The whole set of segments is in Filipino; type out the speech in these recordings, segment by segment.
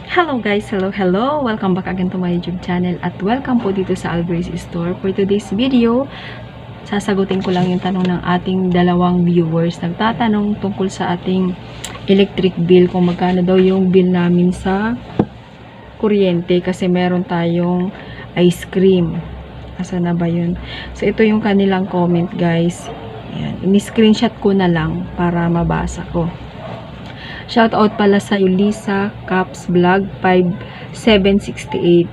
Hello guys! Hello! Welcome back again to my YouTube channel at welcome po dito sa Algrace Store. For today's video, sasagutin ko lang yung tanong ng ating dalawang viewers. Nagtatanong tungkol sa ating electric bill, kung magkano daw yung bill namin sa kuryente kasi meron tayong ice cream. Asa na ba yun? So ito yung kanilang comment guys. Ayan. Ini-screenshot ko na lang para mabasa ko. Shoutout pala sa Ulisa Caps Vlog 5768.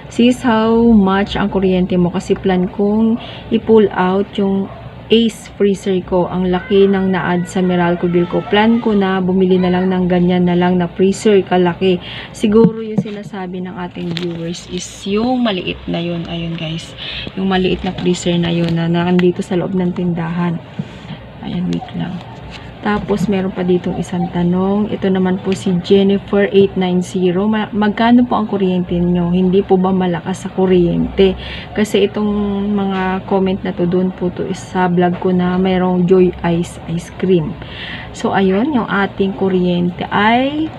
Sis, how much ang kuryente mo? Kasi plan kong i-pull out yung Ace freezer ko. Ang laki ng na-add sa Meralco bill ko. Plan ko na bumili na lang ng ganyan na lang na freezer kalaki. Siguro yung sinasabi ng ating viewers is yung maliit na yun. Ayun guys. Yung maliit na freezer na yun na nandito sa loob ng tindahan. Ayan, wait lang. Tapos, meron pa ditong isang tanong. Ito naman po si Jennifer890. Magkano po ang kuryente nyo? Hindi po ba malakas sa kuryente? Kasi itong mga comment na to, doon po to is sa vlog ko na mayroong Joy Ice Ice Cream. So, ayun, yung ating kuryente ay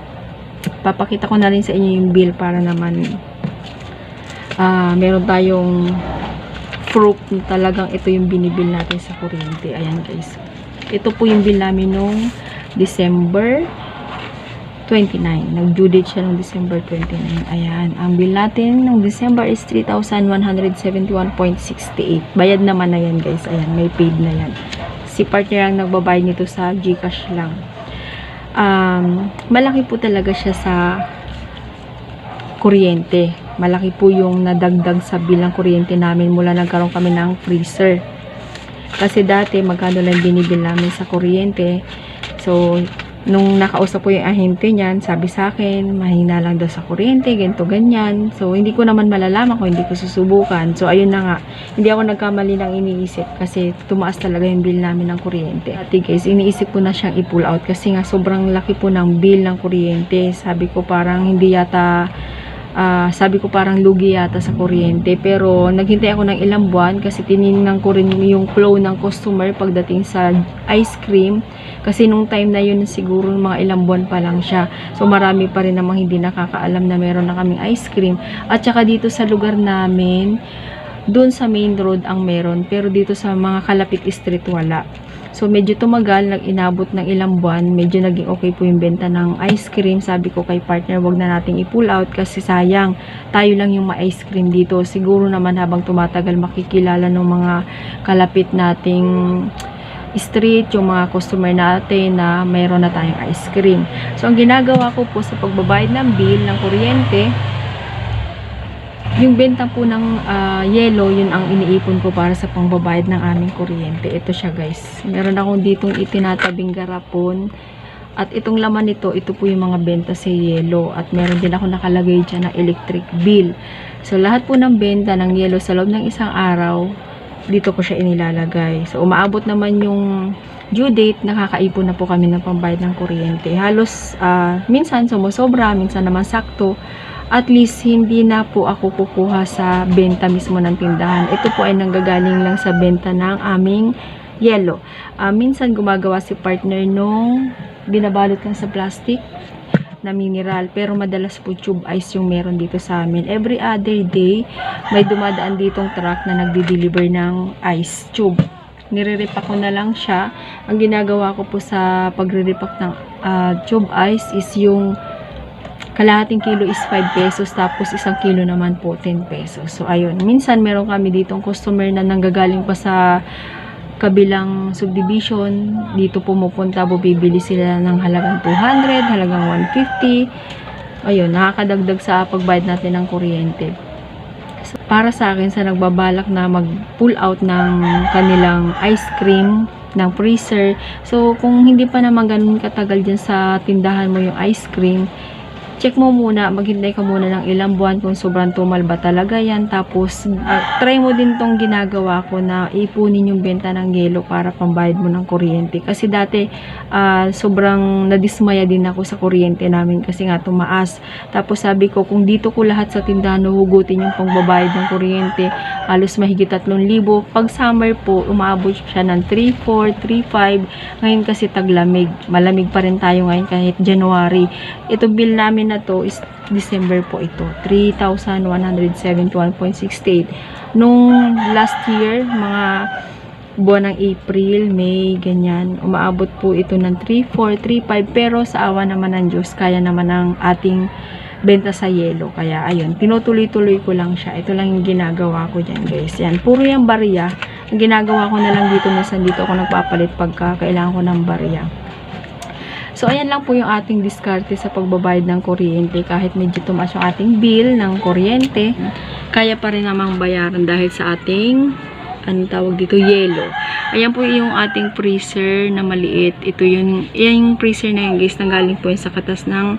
papakita ko na rin sa inyo yung bill para naman meron tayong proof na talagang ito yung binibil natin sa kuryente. Ayan guys. Ito po yung bill namin nung December 29. Nag-due date siya nung December 29. Ayan. Ang bill natin nung December is 3,171.68. Bayad naman na yan guys. Ayan. May paid na yan. Si partner ang nagbabayad nito sa GCash lang. Malaki po talaga siya sa kuryente. Malaki po yung nadagdag sa bilang kuryente namin mula nagkaroon kami ng freezer. Kasi dati, magkano lang binibil namin sa kuryente. So, nung nakausap ko yung ahente niyan, sabi sa akin, mahina lang daw sa kuryente, ganito, ganyan. So, hindi ko naman malalaman kung hindi ko susubukan. So, ayun na nga. Hindi ako nagkamali ng iniisip kasi tumaas talaga yung bill namin ng kuryente. Ati guys, iniisip ko na siyang i-pull out kasi nga sobrang laki po ng bill ng kuryente. Sabi ko parang hindi yata... sabi ko parang lugi yata sa kuryente, pero naghintay ako ng ilang buwan kasi tiningnan ko rin yung flow ng customer pagdating sa ice cream kasi nung time na yun siguro mga ilang buwan pa lang siya, so marami pa rin namang hindi nakakaalam na meron na kaming ice cream. At saka dito sa lugar namin, doon sa main road ang meron, pero dito sa mga kalapit street wala. So, medyo tumagal, nag-inabot ng ilang buwan, medyo naging okay po yung benta ng ice cream. Sabi ko kay partner, wag na nating i-pull out kasi sayang, tayo lang yung ma-ice cream dito. Siguro naman habang tumatagal, makikilala ng mga kalapit nating street, yung mga customer natin na mayroon na tayong ice cream. So, ang ginagawa ko po sa pagbabayad ng bill ng kuryente, yung benta po ng yellow, yun ang iniipon ko para sa pangbabayad ng aming kuryente. Ito siya guys. Meron akong ditong itinatabing garapon. At itong laman nito, ito po yung mga benta sa yellow. At meron din ako nakalagay dyan ng electric bill. So lahat po ng benta ng yellow sa loob ng isang araw, dito ko siya inilalagay. So umaabot naman yung due date, nakakaipon na po kami ng pambayad ng kuryente. Halos minsan sumusobra, minsan naman sakto. At least, hindi na po ako kukuha sa benta mismo ng tindahan. Ito po ay nanggagaling lang sa benta ng aming yellow. Minsan, gumagawa si partner nung binabalot lang sa plastic na mineral. Pero madalas po tube ice yung meron dito sa amin. Every other day, may dumadaan ditong truck na nagdi-deliver ng ice tube. Nire-repack ko na lang siya. Ang ginagawa ko po sa pagre-repack ng tube ice is yung kalahating kilo is 5 pesos, tapos isang kilo naman po 10 pesos. So, ayun. Minsan, meron kami ditong customer na nanggagaling pa sa kabilang subdivision. Dito pumupunta, bibili sila ng halagang 200, halagang 150. Ayun, nakakadagdag sa pagbayad natin ng kuryente. So, para sa akin, sa nagbabalak na mag-pull out ng kanilang ice cream, ng freezer. So, kung hindi pa naman ganun katagal dyan sa tindahan mo yung ice cream, check mo muna, maghintay ka muna ng ilang buwan kung sobrang tumal ba talaga yan. Tapos, try mo din tong ginagawa ko na ipunin yung benta ng yelo para pambayad mo ng kuryente. Kasi dati, sobrang nadismaya din ako sa kuryente namin kasi nga tumaas. Tapos sabi ko, kung dito ko lahat sa tindahan hugutin yung pangbabayad ng kuryente, halos mahigit 3,000. Pag summer po, umaabot siya ng 3,400, 3,500. Ngayon kasi taglamig. Malamig pa rin tayo ngayon kahit January. Ito bill namin na to is December po ito. 3,171.68. Nung last year, mga buwan ng April, May, ganyan, umaabot po ito ng 3,400, 3,500, pero sa awa naman ng Diyos, kaya naman ang ating benta sa yelo. Kaya, ayun, tinutuloy-tuloy ko lang siya. Ito lang yung ginagawa ko dyan, guys. Yan, puro yung barya. Ang ginagawa ko na lang dito, minsan dito ako nagpapalit pagka kailangan ko ng barya. So, ayan lang po yung ating diskarte sa pagbabayad ng kuryente. Kahit medyo tumaas yung ating bill ng kuryente, kaya pa rin namang bayaran dahil sa ating anong tawag dito, yelo. Ayan po yung ating freezer na maliit. Ito yung freezer na yun, guys, nanggaling po yun sa katas ng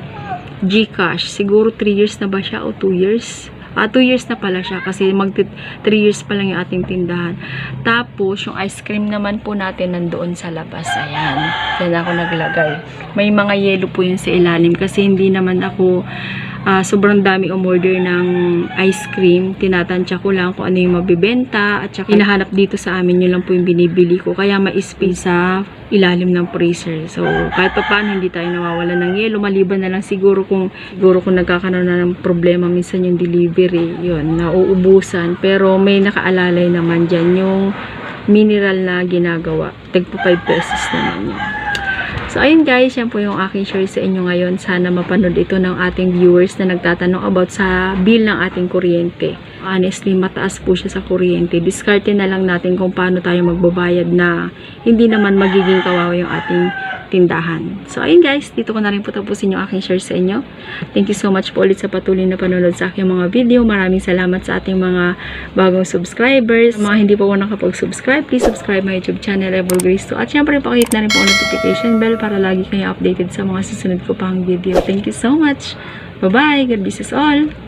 GCash. Siguro 3 years na ba siya o 2 years? 2 years na pala siya kasi 3 years pa lang yung ating tindahan. Tapos, yung ice cream naman po natin nandoon sa labas. Ayan. Yan ako naglagay. May mga yelo po yun sa ilalim kasi hindi naman ako sobrang dami umorder ng ice cream. Tinatansya ko lang kung ano yung mabibenta at saka hinahanap dito sa amin, yun lang po yung binibili ko. Kaya may space sa ilalim ng freezer. So, kahit pa paano hindi tayo nawawala ng yelo. Maliban na lang siguro kung nagkakaroon na ng problema minsan yung delivery. Yun, nauubusan. Pero may nakaalalay naman dyan yung mineral na ginagawa. Tagpo 5 pesos naman yun. So, ayun guys, yan po yung aking share sa inyo ngayon. Sana mapanood ito ng ating viewers na nagtatanong about sa bill ng ating kuryente. Honestly, mataas po siya sa kuryente. Diskarte na lang natin kung paano tayo magbabayad na hindi naman magiging kawawa yung ating tindahan. So, ayun guys, dito ko na rin po tapusin yung aking share sa inyo. Thank you so much po ulit sa patuloy na panonood sa aking mga video. Maraming salamat sa ating mga bagong subscribers. Mga hindi pa po nakapag-subscribe, please subscribe my YouTube channel, Evil Grace 2. At syempre, pakihit na rin po ang notification bell para lagi kayo updated sa mga susunod ko pang video. Thank you so much. Bye-bye. God bless us all.